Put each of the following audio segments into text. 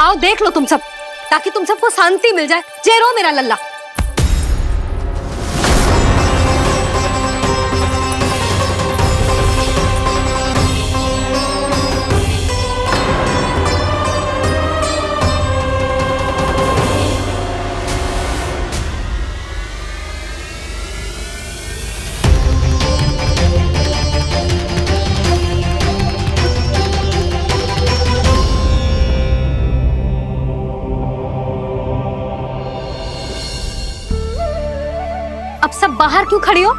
आओ देख लो तुम सब, ताकि तुम सबको शांति मिल जाए। जे रो मेरा लल्ला। अब सब बाहर क्यों खड़ी हो?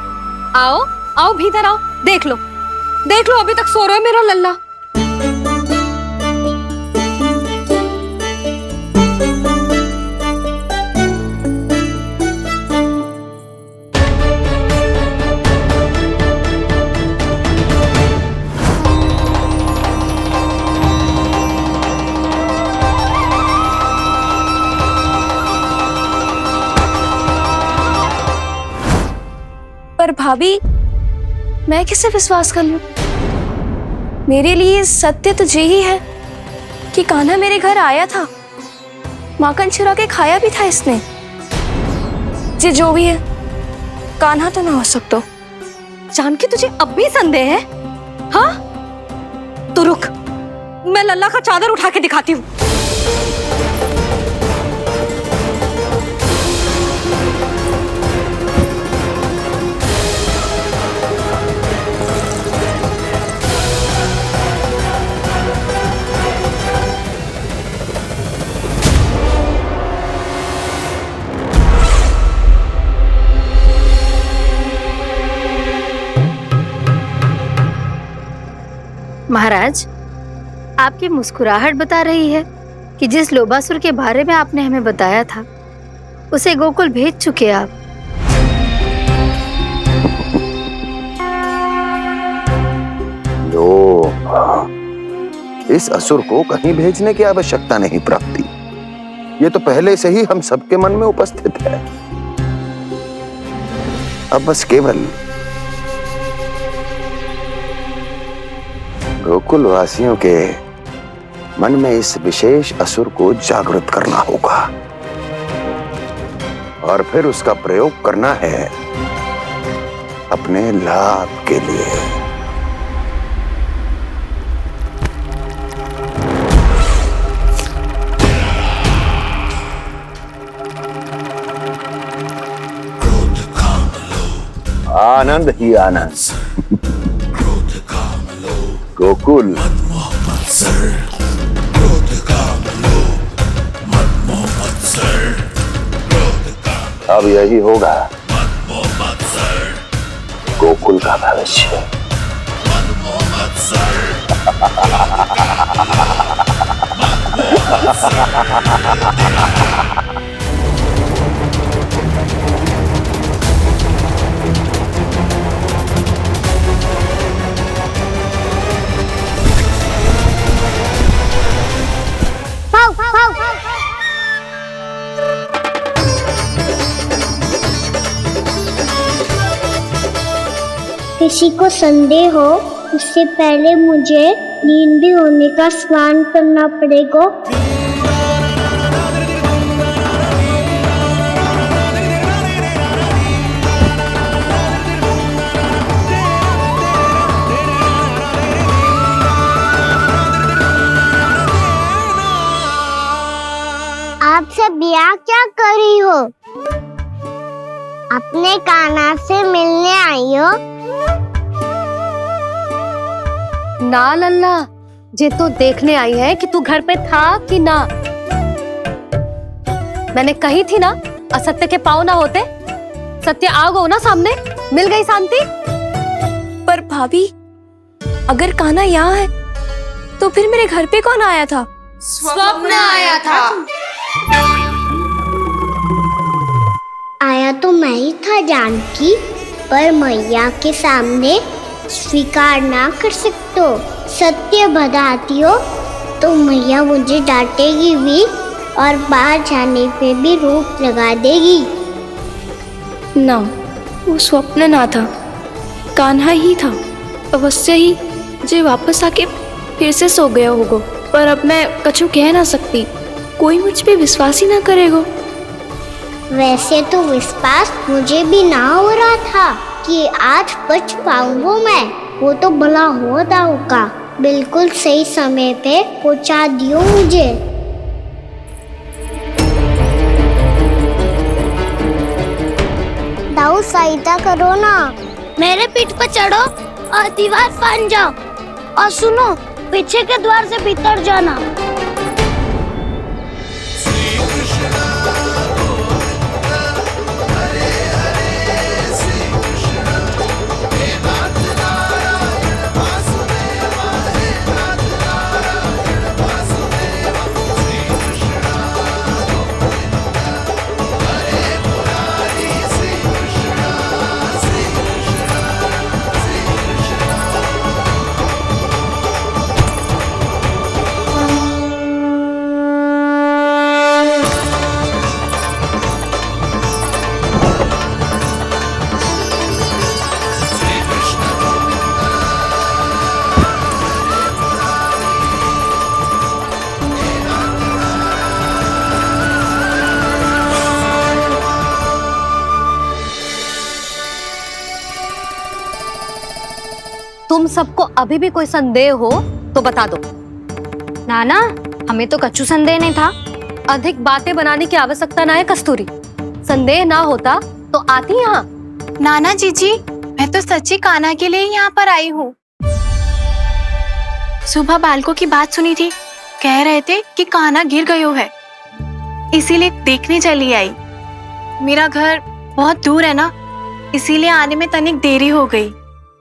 आओ आओ भीतर आओ, देख लो अभी तक सो रहा है मेरा लल्ला। पर भाभी, मैं किसे विश्वास कर लूं? मेरे लिए सत्य तो यही है कि कान्हा मेरे घर आया था, माखन चुरा के खाया भी था इसने। ये जो भी है, कान्हा तो ना हो सकता। जानकी तुझे अब भी संदेह है? हाँ तो रुक, मैं लल्ला का चादर उठा के दिखाती हूँ। महाराज, आपकी मुस्कुराहट बता रही है कि जिस लोबासुर के बारे में आपने हमें बताया था, उसे गोकुल भेज चुके आप। लो, इस असुर को कहीं भेजने की आवश्यकता नहीं प्राप्ति। ये तो पहले से ही हम सबके मन में उपस्थित है। अब बस केवल गोकुल वासियों के मन में इस विशेष असुर को जागृत करना होगा और फिर उसका प्रयोग करना है अपने लाभ के लिए। आनंद ही आनंद। गोकुल अब यही होगा गोकुल का भविष्य। किसी को संदेह हो, उससे पहले मुझे नींद भी होने का स्नान करना पड़ेगा। आप सब यहाँ क्या कर रही हो? अपने कान्हा से मिलने आई हो? ना लल्ला, जे तो देखने आई है कि तू घर पे था कि ना। मैंने कही थी ना, असत्य के पांव ना होते। सत्य आ गो ना सामने, मिल गई शांति। पर भाभी, अगर कान्हा यहाँ है तो फिर मेरे घर पे कौन आया था? स्वप्न आया था। आया तो मैं ही था जानकी, पर मैया के सामने स्वीकार ना कर सकते हो। सत्य बताती हो तो मैया मुझे डांटेगी भी और बाहर जाने पे भी रोक लगा देगी। ना, वो स्वप्न ना था, कान्हा ही था। अवश्य ही जे वापस आके फिर से सो गया होगा, पर अब मैं कछु कह ना सकती। कोई मुझ पे विश्वास ही ना करेगा। वैसे तो विश्वास मुझे भी ना हो रहा था कि आज बच पाऊंगा मैं। वो तो भला हो दाऊ का बिल्कुल सही समय पे पहुंचा दियो मुझे। दाऊ सहायता करो ना, मेरे पीठ पर चढ़ो और दीवार फांद जाओ, और सुनो पीछे के द्वार से भीतर जाना। तुम सबको अभी भी कोई संदेह हो तो बता दो। नाना, हमें तो कच्चू संदेह नहीं था। अधिक बातें बनाने की आवश्यकता ना है कस्तूरी। संदेह ना होता तो आती यहाँ। नाना जीजी, मैं तो सच्ची कान्हा के लिए ही यहाँ पर आई हूँ। सुबह बालकों की बात सुनी थी, कह रहे थे कि कान्हा गिर गयो है, इसीलिए देखने चली आई। मेरा घर बहुत दूर है ना, इसीलिए आने में तनिक देरी हो गई।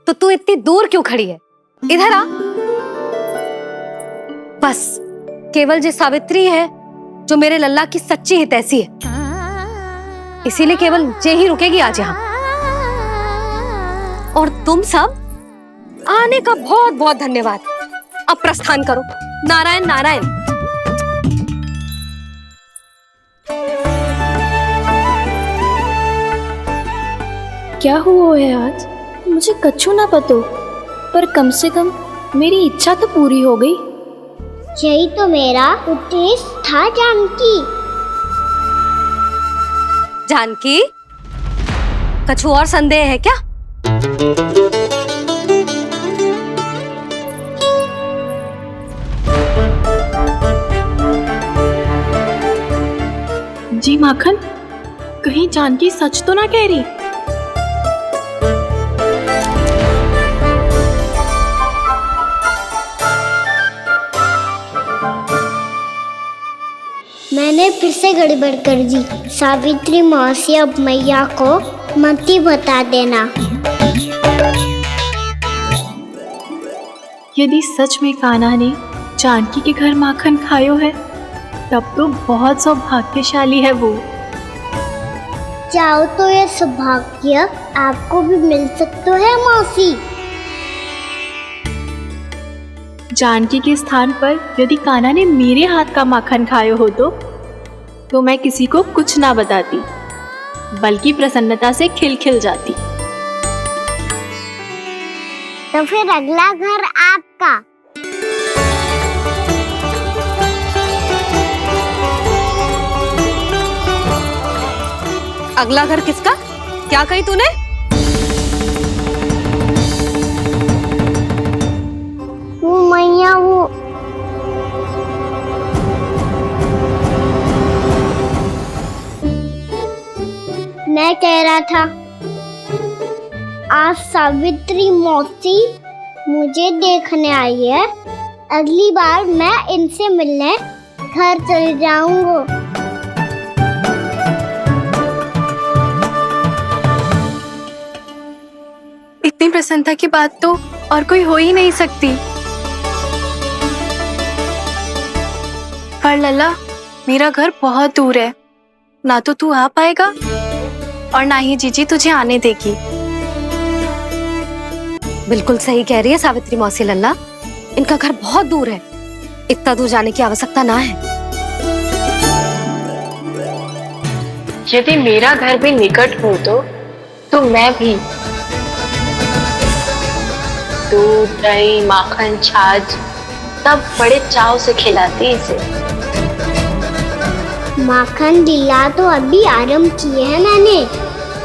तो तू इतनी दूर क्यों खड़ी है? इधर आ। बस केवल जी सावित्री है जो मेरे लल्ला की सच्ची हितैषी है, इसीलिए केवल जे ही रुकेगी आज यहाँ। और तुम सब आने का बहुत बहुत धन्यवाद। अब प्रस्थान करो। नारायण नारायण। क्या हुआ है आज? मुझे कच्चू ना पतो, पर कम से कम मेरी इच्छा तो पूरी हो गई। यही तो मेरा उद्देश्य था जानकी। जानकी, कछु और संदेह है क्या? जी माखन, कहीं जानकी सच तो ना कह रही? मैंने फिर से गड़बड़ कर दी। सावित्री मौसी अब मैया को मत ही बता देना। यदि सच में कान्हा ने जानकी के घर माखन खायो है, तब तो बहुत सौभाग्यशाली है वो। चाहो तो ये सौभाग्य आपको भी मिल सकता है मौसी। जानकी के स्थान पर यदि कान्हा ने मेरे हाथ का माखन खायो हो तो मैं किसी को कुछ ना बताती, बल्कि प्रसन्नता से खिलखिल जाती। तो फिर अगला घर आपका। अगला घर किसका? क्या कही तूने? वो मैया, वो मैं कह रहा था आज सावित्री मौसी मुझे देखने आई है। अगली बार मैं इनसे मिलने घर चले जाऊंगा। इतनी प्रसन्नता की बात तो और कोई हो ही नहीं सकती। पर लल्ला, मेरा घर बहुत दूर है, ना तो तू आ पाएगा और ना ही जीजी तुझे आने देगी। बिल्कुल सही कह रही है सावित्री मौसी लल्ला, इनका घर बहुत दूर है, इतना दूर जाने की आवश्यकता ना है। यदि मेरा घर भी निकट हो तो मैं भी दूध, दही, माखन, छाछ सब बड़े चाव से खिलाती इसे। माखन लीला तो अभी आरंभ की है मैंने।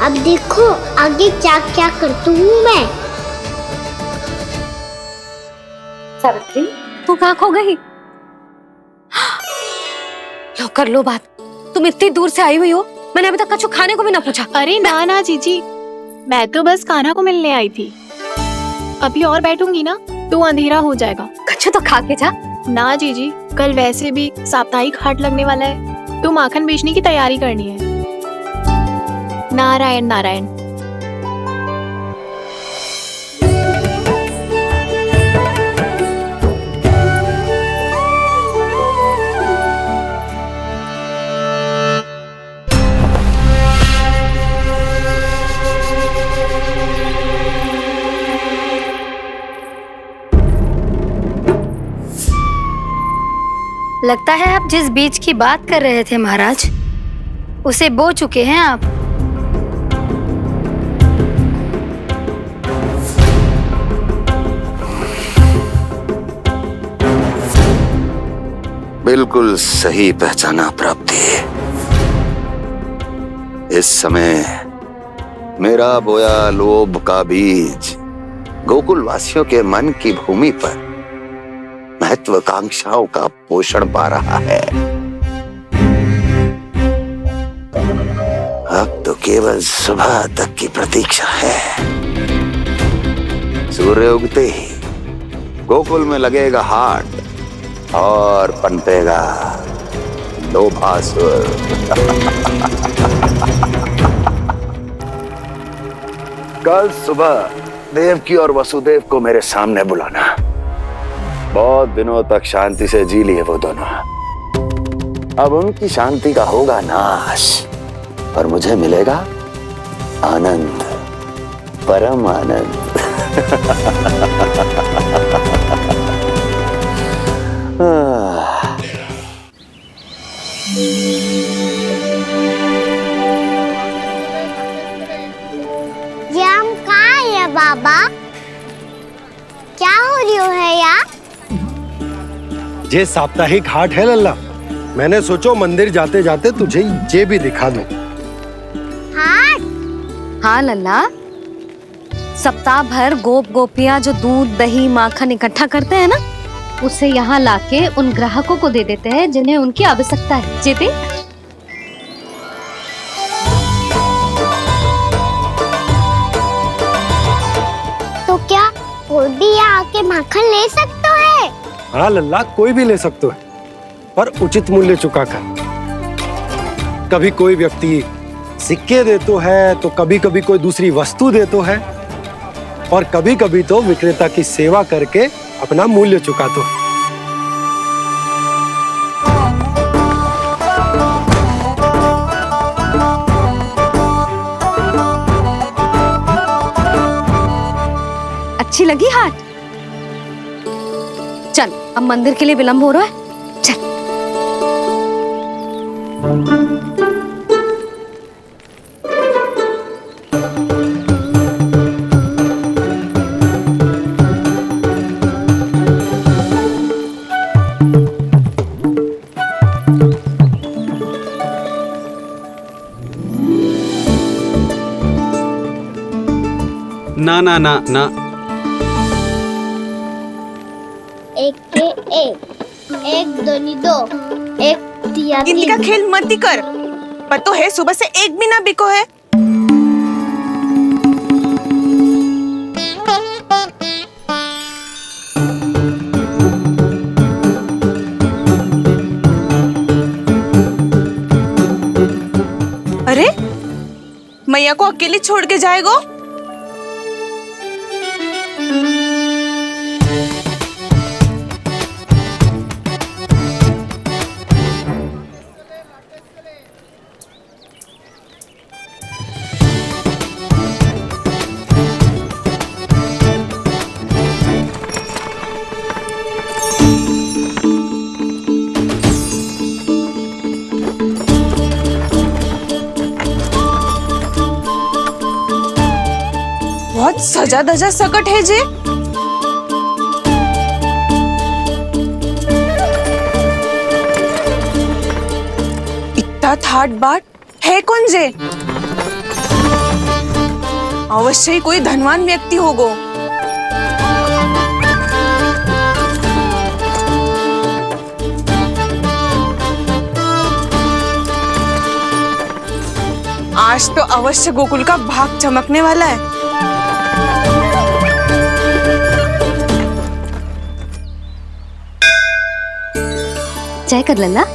अब देखो आगे क्या क्या करती हूँ मैं। सावित्री, तू कहाँ खो गई? लो कर लो बात। तुम इतनी दूर से आई हुई हो, मैंने अभी तक कुछ खाने को भी ना पूछा। अरे ना ना जीजी, मैं तो बस कान्हा को मिलने आई थी। अभी और बैठूंगी ना तो अंधेरा हो जाएगा। कुछ तो खा के जा। ना जीजी, कल वैसे भी साप्ताहिक हाट लगने वाला है तो माखन बेचने की तैयारी करनी है। नारायण नारायण। लगता है आप जिस बीज की बात कर रहे थे महाराज, उसे बो चुके हैं आप। बिल्कुल सही पहचाना प्राप्ति। इस समय मेरा बोया लोभ का बीज गोकुल वासियों के मन की भूमि पर महत्वाकांक्षाओं का पोषण पा रहा है। अब तो केवल सुबह तक की प्रतीक्षा है। सूर्य उगते ही गोकुल में लगेगा हाट और पनपेगा लोभासुर। कल सुबह देवकी और वसुदेव को मेरे सामने बुलाना। बहुत दिनों तक शांति से जी लिए वो दोनों, अब उनकी शांति का होगा नाश और मुझे मिलेगा आनंद, परम आनंद। ये हम कहाँ है बाबा? क्या हो रही है यार? ये साप्ताहिक हाट है लल्ला। मैंने सोचो मंदिर जाते जाते तुझे ये भी दिखा दूं। हाट? हाँ लल्ला, सप्ताह भर गोप गोपियां जो दूध दही माखन इकट्ठा करते हैं ना, उसे यहाँ लाके उन ग्राहकों को दे देते हैं जिन्हें उनकी आवश्यकता है। जेते तो क्या कोई भी यहाँ आके माखन ले सकता है? हाँ लल्ला, कोई भी ले सकते है, पर उचित मूल्य चुकाकर। कभी कोई व्यक्ति सिक्के देतो है तो कभी कभी कोई दूसरी वस्तु देतो है और कभी कभी तो विक्रेता की सेवा करके अपना मूल्य चुकातो है। अच्छी लगी हाट? चल, अब मंदिर के लिए विलंब हो रहा है, चल। ना ना ना ना, एक के एक दोनी दो, एक दिया गिनती का खेल मत ही कर। पतो है सुबह से एक भी ना बिको है। अरे मैया को अकेली छोड़ के जाएगो? बहुत सजा धजा सकट है जे। हठात हाट बाट है कौन जे? अवश्य ही कोई धनवान व्यक्ति होगो। आज तो अवश्य गोकुल का भाग चमकने वाला है। चाय कर लल्ला।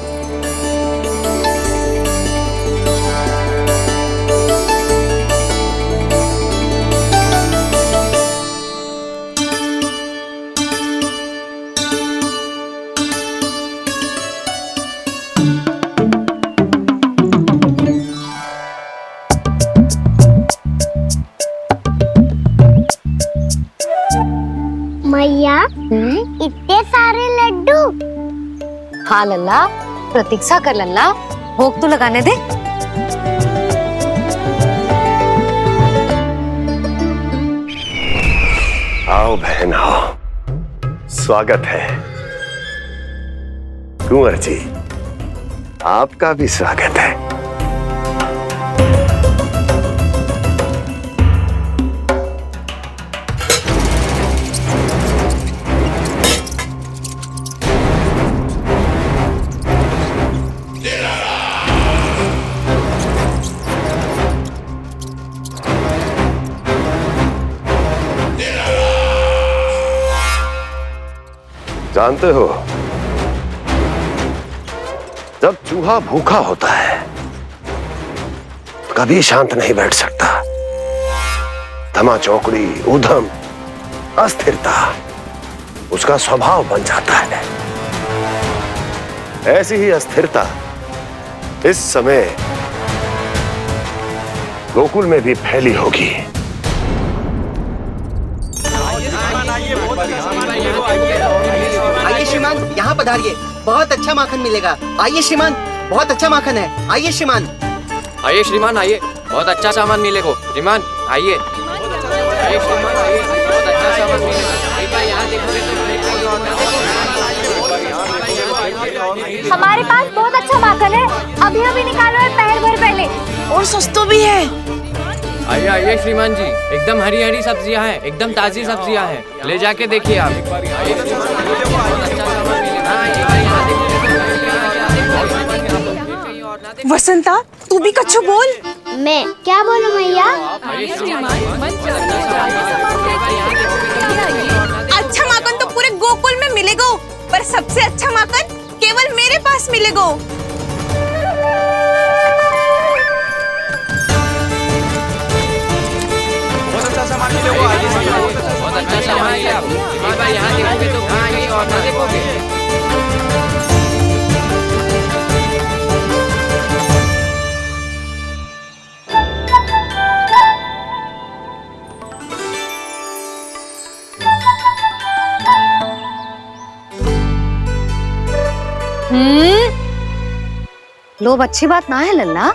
मैया इतने सारे लड्डू। हाँ लल्ला, प्रतीक्षा कर लल्ला, भोग तो लगाने दे। आओ बहन आओ, स्वागत है। कुंवर जी, आपका भी स्वागत है। जानते हो, जब चूहा भूखा होता है कभी शांत नहीं बैठ सकता। धमा चौकड़ी, उधम, अस्थिरता उसका स्वभाव बन जाता है। ऐसी ही अस्थिरता इस समय गोकुल में भी फैली होगी। आइए श्रीमान, यहाँ पधारिए, बहुत अच्छा माखन मिलेगा। आइए श्रीमान, बहुत अच्छा माखन है। आइए श्रीमान। आइए श्रीमान, आइए, बहुत अच्छा सामान मिलेगा। श्रीमान आइए, आइए श्रीमान, आइए, बहुत अच्छा सामान मिलेगा। एक बार यहाँ देखो। हमारे पास बहुत अच्छा माखन है, अभी अभी निकालो है, पहर भर पहले, और सस्ता भी है। आइए आइए श्रीमान जी, एकदम हरी हरी सब्जियां हैं, एकदम ताजी सब्जियां हैं, ले जाके देखिए आप। वसंता, तू भी कच्छु बोल। मैं क्या बोलूं मैया? अच्छा माखन तो पूरे गोकुल में मिलेगा, पर सबसे अच्छा माखन केवल मेरे पास मिलेगा। बहुत अच्छा सामान मिलेगा। एक बार यहाँ देखोगे तो कहीं और ना देखोगे। लोभ अच्छी बात ना है लल्ला।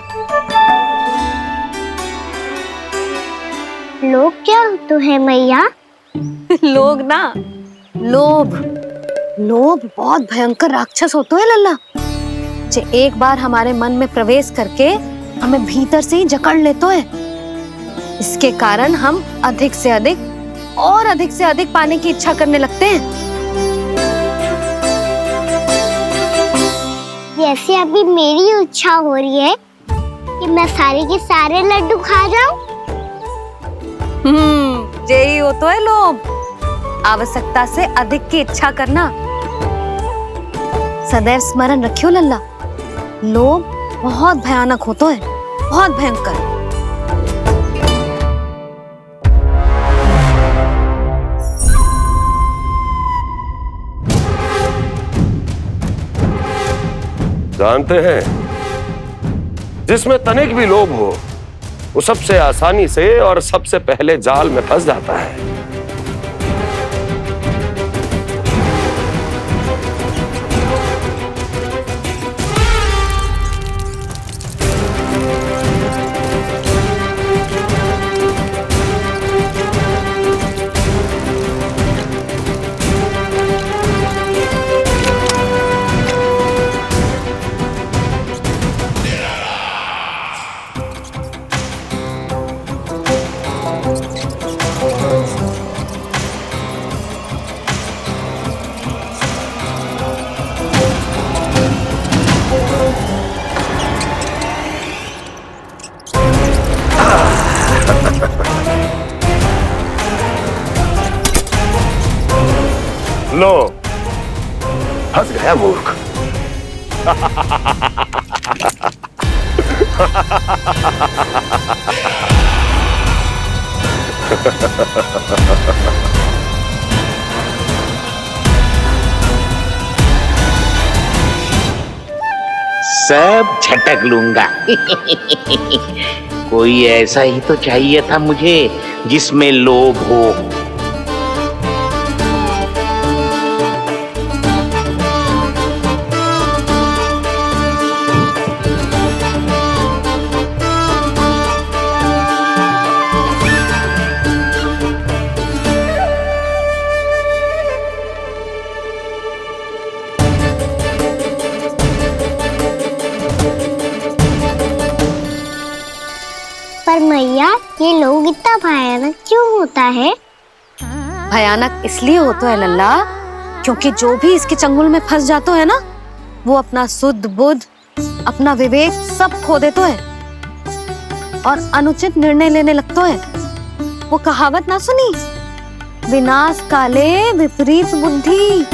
लोग क्या तो है मैया? लोग ना, लोभ। लोभ बहुत भयंकर राक्षस होते हैं लल्ला, जो एक बार हमारे मन में प्रवेश करके हमें भीतर से ही जकड़ लेते हैं। इसके कारण हम अधिक से अधिक और अधिक से अधिक पाने की इच्छा करने लगते हैं। जैसे अभी मेरी इच्छा हो रही है कि मैं सारे के सारे लड्डू खा जाऊं। यही हो तो है लोभ, आवश्यकता से अधिक की इच्छा करना। सदैव स्मरण रखियो लल्ला, लोभ बहुत भयानक होता है, बहुत भयंकर। जानते हैं, जिसमें तनिक भी लोभ हो वो सबसे आसानी से और सबसे पहले जाल में फंस जाता है। है मूर्ख। सब झटक लूंगा। कोई ऐसा ही तो चाहिए था मुझे जिसमें लोभ हो। पर मैया ये लोग इतना भयानक क्यों होता है? भयानक इसलिए होता है लल्ला, क्योंकि जो भी इसके चंगुल में फंस जाता है ना, वो अपना शुद्ध बुद्ध, अपना विवेक सब खो देता है और अनुचित निर्णय लेने लगता है। वो कहावत ना सुनी, विनाश काले विपरीत बुद्धि।